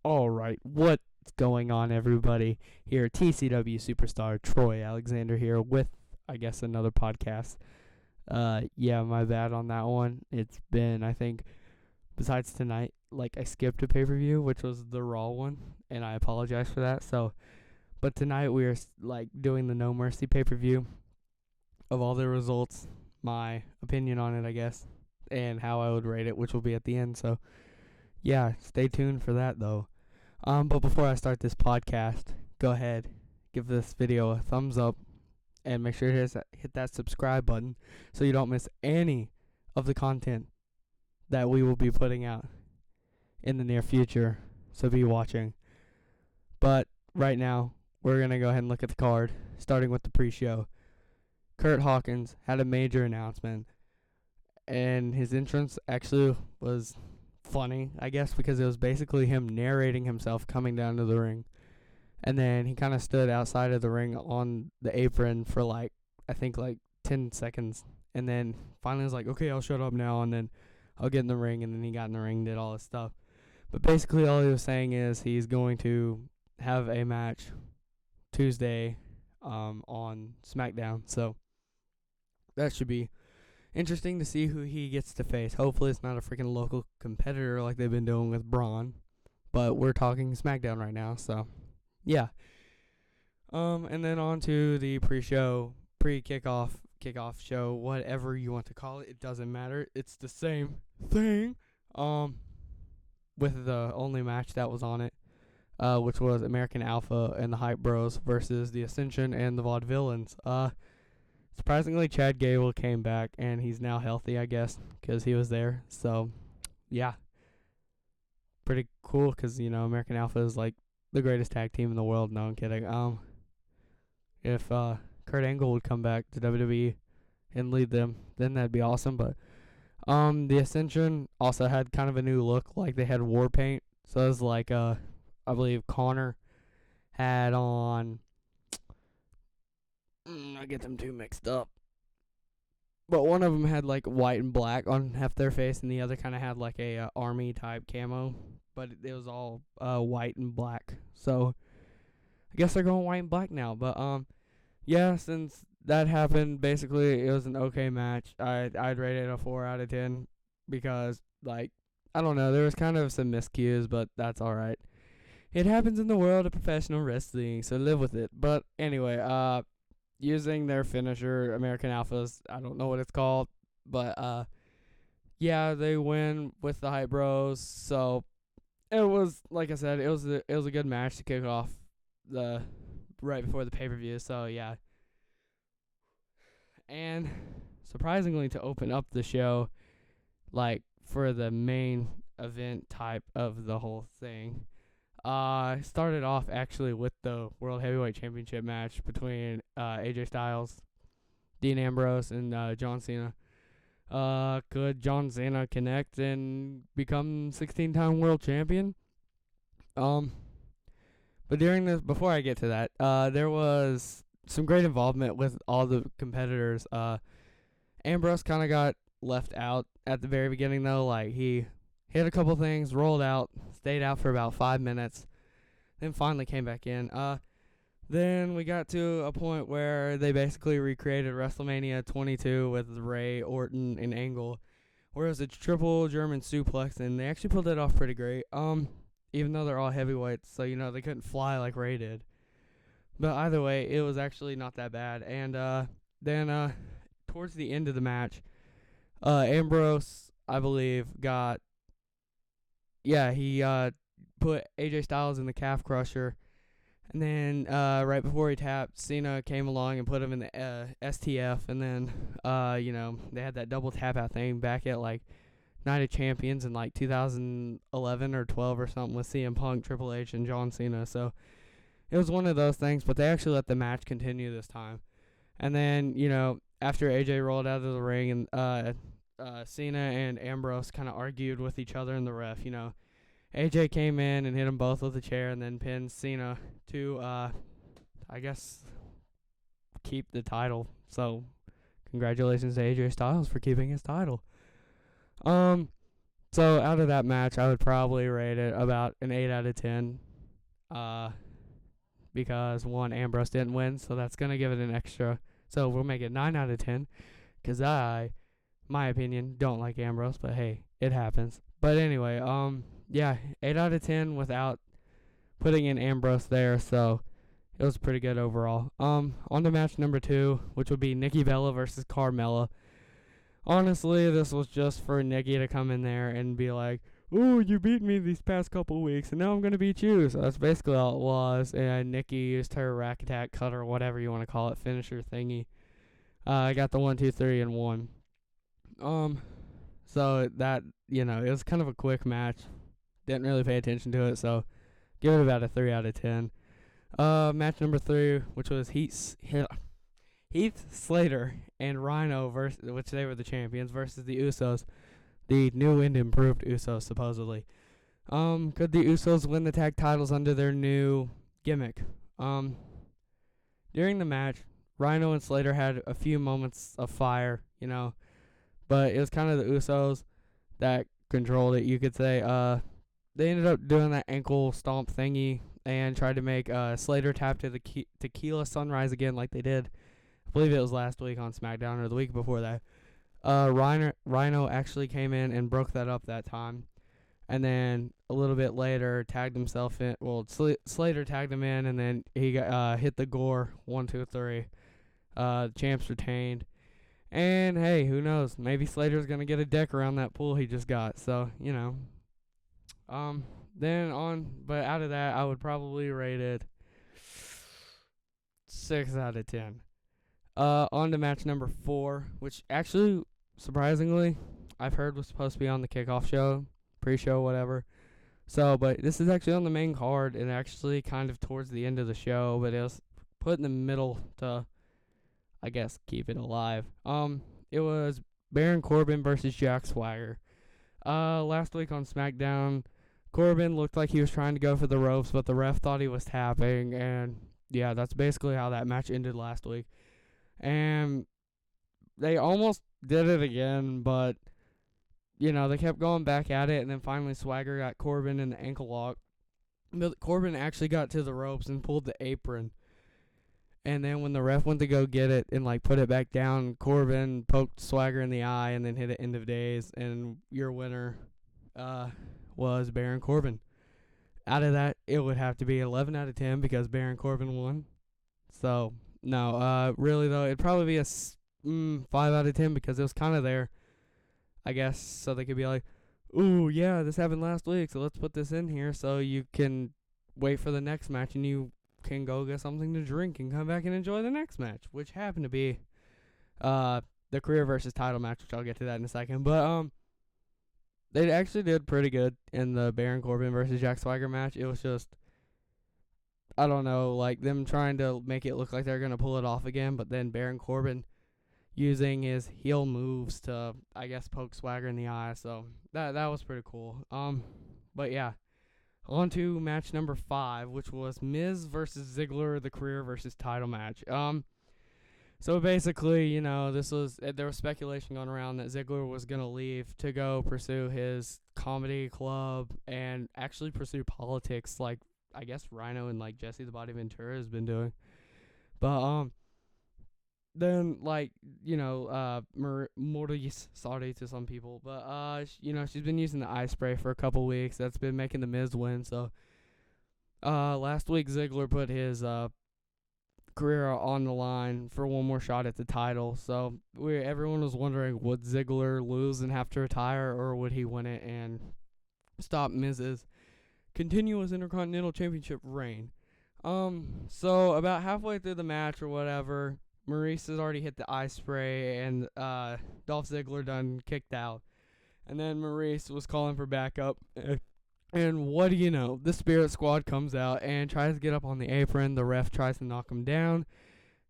All right, what's going on, everybody? Here, TCW superstar Troy Alexander here with, I guess, another podcast. Yeah, my bad on that one. It's been, I think, besides tonight, I skipped a pay-per-view, which was the Raw one, and I apologize for that. But tonight we are, doing the No Mercy pay-per-view of all the results, my opinion on it, I guess, and how I would rate it, which will be at the end, so... Yeah, stay tuned for that, though. But before I start this podcast, go ahead, give this video a thumbs up, and make sure to hit that subscribe button so you don't miss any of the content that we will be putting out in the near future. So be watching. But right now, we're going to go ahead and look at the card, starting with the pre-show. Kurt Hawkins had a major announcement, and his entrance actually was... funny, I guess, because it was basically him narrating himself coming down to the ring. And then he kind of stood outside of the ring on the apron for I think 10 seconds. And then finally was like, okay, I'll shut up now, and then I'll get in the ring. And then he got in the ring, did all this stuff. But basically all he was saying is he's going to have a match Tuesday on SmackDown. So that should be interesting to see who he gets to face. Hopefully it's not a freaking local competitor like they've been doing with Braun. But we're talking SmackDown right now, so yeah. And then on to the pre-show, kickoff show, whatever you want to call it. It doesn't matter. It's the same thing. With the only match that was on it, which was American Alpha and the Hype Bros versus the Ascension and the Vaudevillains. Surprisingly, Chad Gable came back, and he's now healthy, I guess, because he was there. So, yeah. Pretty cool, because, American Alpha is, the greatest tag team in the world. No, I'm kidding. If Kurt Angle would come back to WWE and lead them, then that'd be awesome. But the Ascension also had kind of a new look. They had war paint. So it was I believe Connor had on... I get them two mixed up. But one of them had white and black on half their face, and the other kind of had a army type camo, but it was all white and black. So I guess they're going white and black now. But yeah, since that happened, basically it was an okay match. I'd rate it a 4 out of 10 because I don't know, there was kind of some miscues, but that's all right. It happens in the world of professional wrestling, so live with it. But anyway, using their finisher, American Alphas, I don't know what it's called, but yeah, they win with the Hype Bros. So it was, like I said, it was a good match to kick off the right before the pay-per-view. So yeah, and surprisingly, to open up the show, for the main event type of the whole thing. Started off actually with the World Heavyweight Championship match between AJ Styles, Dean Ambrose, and John Cena. Could John Cena connect and become 16-time world champion? But during this, before I get to that, there was some great involvement with all the competitors. Ambrose kind of got left out at the very beginning, though. He hit a couple things, rolled out, stayed out for about 5 minutes, then finally came back in. Then we got to a point where they basically recreated WrestleMania 22 with Ray, Orton, and Angle, where it was a triple German suplex, and they actually pulled it off pretty great. Even though they're all heavyweights, so they couldn't fly like Ray did. But either way, it was actually not that bad. And then towards the end of the match, Ambrose, I believe, got... Yeah, he put AJ Styles in the calf crusher, and then right before he tapped, Cena came along and put him in the STF, and then they had that double tap out thing back at Night of Champions in 2011 or 12 or something with CM Punk, Triple H, and John Cena. So it was one of those things, but they actually let the match continue this time. And then after AJ rolled out of the ring and Cena and Ambrose kind of argued with each other and the ref. AJ came in and hit them both with a chair and then pinned Cena to, I guess, keep the title. So, congratulations to AJ Styles for keeping his title. So So out of that match, I would probably rate it about an 8 out of 10. Because one, Ambrose didn't win, so that's going to give it an extra. So we'll make it 9 out of 10. Because my opinion, don't like Ambrose, but hey, it happens. But anyway, 8 out of 10 without putting in Ambrose there, so it was pretty good overall. On to match number 2, which would be Nikki Bella versus Carmella. Honestly, this was just for Nikki to come in there and be like, "Oh, you beat me these past couple weeks, and now I'm going to beat you." So that's basically all it was. And Nikki used her rack attack, cutter, whatever you want to call it, finisher thingy. I got the 1, 2, 3, and 1. So that, it was kind of a quick match. Didn't really pay attention to it, so give it about a 3 out of 10. Match number 3, which was Heath Slater and Rhino, which they were the champions, versus the Usos, the new and improved Usos, supposedly. Could the Usos win the tag titles under their new gimmick? During the match, Rhino and Slater had a few moments of fire, but it was kind of the Usos that controlled it, you could say. They ended up doing that ankle stomp thingy and tried to make Slater tap to the Tequila Sunrise again like they did. I believe it was last week on SmackDown or the week before that. Rhino actually came in and broke that up that time. And then a little bit later tagged himself in. Well, Slater tagged him in, and then he got hit the Gore 1, 2, 3. The champs retained. And hey, who knows? Maybe Slater's gonna get a deck around that pool he just got. So, but out of that, I would probably rate it 6 out of 10. On to match number 4, which actually, surprisingly, I've heard was supposed to be on the kickoff show, pre-show, whatever. So, but this is actually on the main card, and actually kind of towards the end of the show, but it was put in the middle to, I guess, keep it alive. It was Baron Corbin versus Jack Swagger. Last week on SmackDown, Corbin looked like he was trying to go for the ropes, but the ref thought he was tapping, and yeah, that's basically how that match ended last week. And they almost did it again, but, they kept going back at it, and then finally Swagger got Corbin in the ankle lock. But Corbin actually got to the ropes and pulled the apron. And then when the ref went to go get it and, put it back down, Corbin poked Swagger in the eye and then hit it end of days, and your winner was Baron Corbin. Out of that, it would have to be 11 out of 10 because Baron Corbin won. So, no, really, though, it'd probably be a 5 out of 10 because it was kind of there, I guess, so they could be like, "Ooh, yeah, this happened last week, so let's put this in here so you can wait for the next match and you can go get something to drink and come back and enjoy the next match," which happened to be the career versus title match, which I'll get to that in a second. But they actually did pretty good in the Baron Corbin versus Jack Swagger match. It was just, I don't know, them trying to make it look like they're going to pull it off again, but then Baron Corbin using his heel moves to, I guess, poke Swagger in the eye. So that was pretty cool. But yeah, on to match number 5, which was Miz versus Ziggler, the career versus title match. So basically, there was speculation going around that Ziggler was going to leave to go pursue his comedy club and actually pursue politics like, I guess, Rhino and, Jesse the Body Ventura has been doing. But, then, Maurice, sorry to some people, but, she's been using the eye spray for a couple weeks. That's been making the Miz win. So, last week, Ziggler put his, career on the line for one more shot at the title. So, everyone was wondering, would Ziggler lose and have to retire, or would he win it and stop Miz's continuous Intercontinental Championship reign? So, about halfway through the match or whatever, Maurice has already hit the eye spray, and Dolph Ziggler done kicked out. And then Maurice was calling for backup. And what do you know? The Spirit Squad comes out and tries to get up on the apron. The ref tries to knock him down.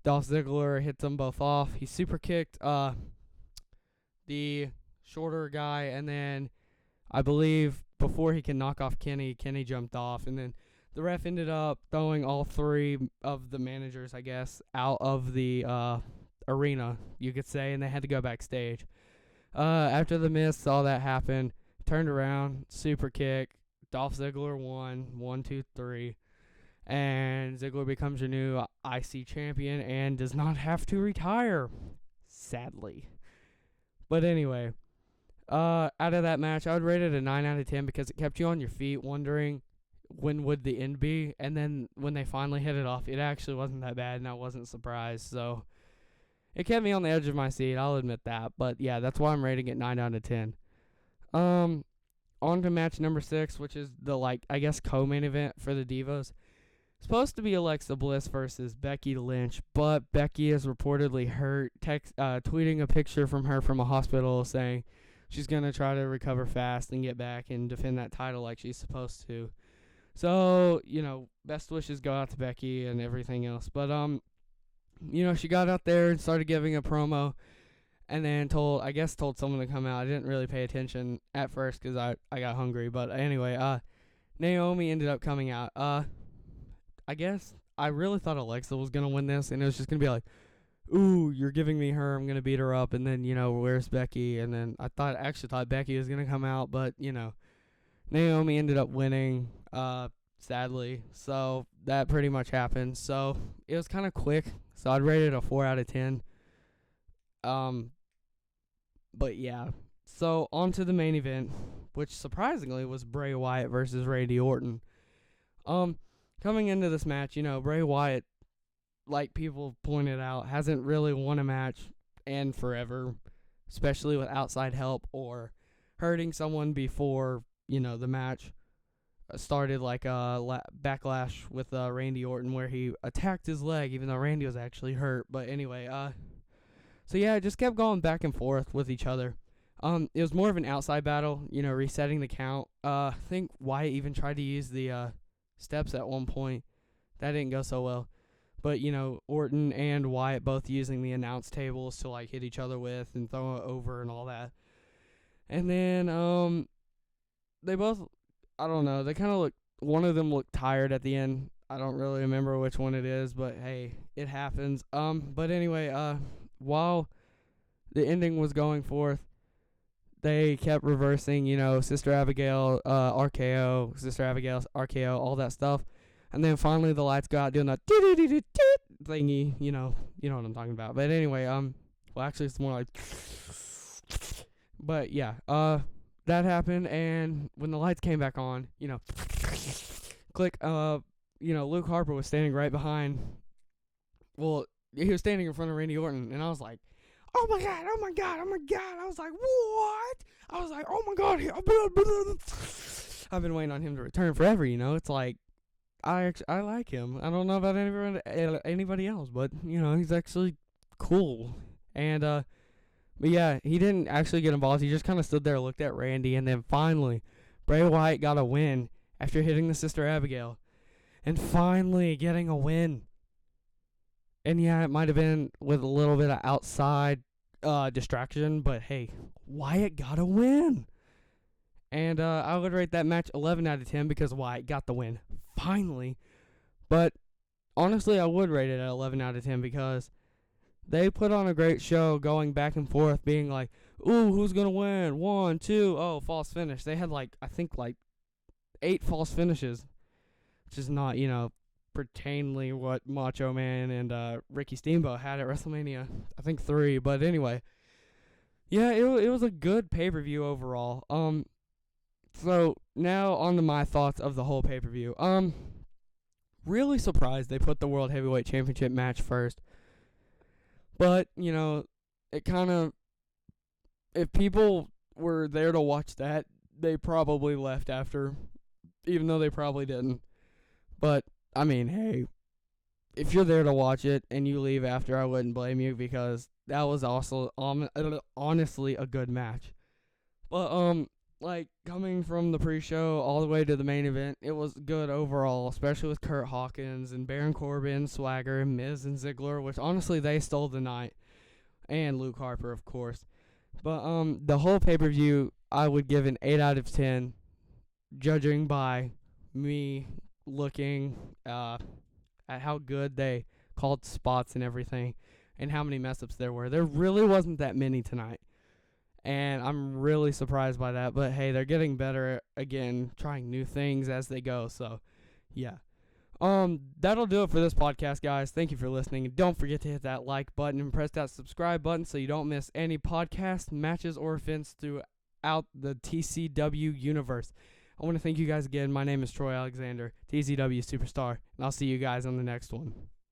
Dolph Ziggler hits them both off. He super kicked the shorter guy, and then I believe before he can knock off Kenny jumped off. And then the ref ended up throwing all 3 of the managers, I guess, out of the arena, you could say, and they had to go backstage. After the Miz saw that happen, turned around, super kick. Dolph Ziggler won 1, 2, 3. And Ziggler becomes your new IC champion and does not have to retire, sadly. But anyway, out of that match, I would rate it a 9 out of 10 because it kept you on your feet wondering when would the end be. And then when they finally hit it off, it actually wasn't that bad, and I wasn't surprised. So it kept me on the edge of my seat, I'll admit that. But yeah, that's why I'm rating it 9 out of 10. On to match number 6, which is the, I guess, co-main event for the Divas. Supposed to be Alexa Bliss versus Becky Lynch, but Becky is reportedly hurt, tweeting a picture from her from a hospital saying she's going to try to recover fast and get back and defend that title like she's supposed to. So, best wishes go out to Becky and everything else. But, she got out there and started giving a promo and then told someone to come out. I didn't really pay attention at first because I got hungry. But anyway, Naomi ended up coming out. I guess I really thought Alexa was going to win this, and it was just going to be like, ooh, you're giving me her, I'm going to beat her up, and then, where's Becky? And then I actually thought Becky was going to come out, but, Naomi ended up winning, sadly, so that pretty much happened. So it was kind of quick, so I'd rate it a 4 out of 10. But yeah, so on to the main event, which surprisingly was Bray Wyatt versus Randy Orton. Coming into this match, Bray Wyatt, like people pointed out, hasn't really won a match in forever, especially with outside help or hurting someone before, the match started, like a backlash with Randy Orton where he attacked his leg even though Randy was actually hurt. But anyway, so yeah, it just kept going back and forth with each other. It was more of an outside battle, resetting the count. I think Wyatt even tried to use the steps at one point. That didn't go so well. But, Orton and Wyatt both using the announce tables to, hit each other with and throw it over and all that. And then, they both, I don't know, they kind of one of them looked tired at the end. I don't really remember which one it is, but hey, it happens. But anyway, while the ending was going forth, they kept reversing, Sister Abigail, RKO, Sister Abigail's RKO, all that stuff. And then finally the lights go out doing that thingy, you know what I'm talking about. But anyway, well actually it's more like, but yeah, that happened, and when the lights came back on, click, Luke Harper was standing right behind, well, he was standing in front of Randy Orton, and I was like, oh my god, oh my god, oh my god. I was like, what? I was like, oh my god. I've been waiting on him to return forever, It's like, I like him. I don't know about anybody else, but, he's actually cool. And, but yeah, he didn't actually get involved. He just kind of stood there, looked at Randy, and then finally, Bray Wyatt got a win after hitting the Sister Abigail. And finally getting a win. And yeah, it might have been with a little bit of outside distraction, but hey, Wyatt got a win. And I would rate that match 11 out of 10 because Wyatt got the win finally. But honestly, I would rate it at 11 out of 10 because they put on a great show going back and forth, being like, ooh, who's going to win? 1, 2, oh, false finish. They had I think 8 false finishes, which is not, pertainly what Macho Man and Ricky Steamboat had at WrestleMania, I think 3. But anyway, yeah, it was a good pay-per-view overall. So now on to my thoughts of the whole pay-per-view. Really surprised they put the World Heavyweight Championship match first. But, it kind of, if people were there to watch that, they probably left after, even though they probably didn't. But I mean, hey, if you're there to watch it and you leave after, I wouldn't blame you because that was also honestly a good match. But coming from the pre-show all the way to the main event, it was good overall, especially with Kurt Hawkins and Baron Corbin, Swagger, and Miz and Ziggler, which honestly they stole the night, and Luke Harper, of course. But the whole pay-per-view, I would give an 8 out of 10, judging by me looking at how good they called spots and everything and how many mess-ups there were. There really wasn't that many tonight. And I'm really surprised by that. But, hey, they're getting better again, trying new things as they go. So, yeah. That'll do it for this podcast, guys. Thank you for listening. And don't forget to hit that like button and press that subscribe button so you don't miss any podcasts, matches, or events throughout the TCW universe. I want to thank you guys again. My name is Troy Alexander, TCW Superstar, and I'll see you guys on the next one.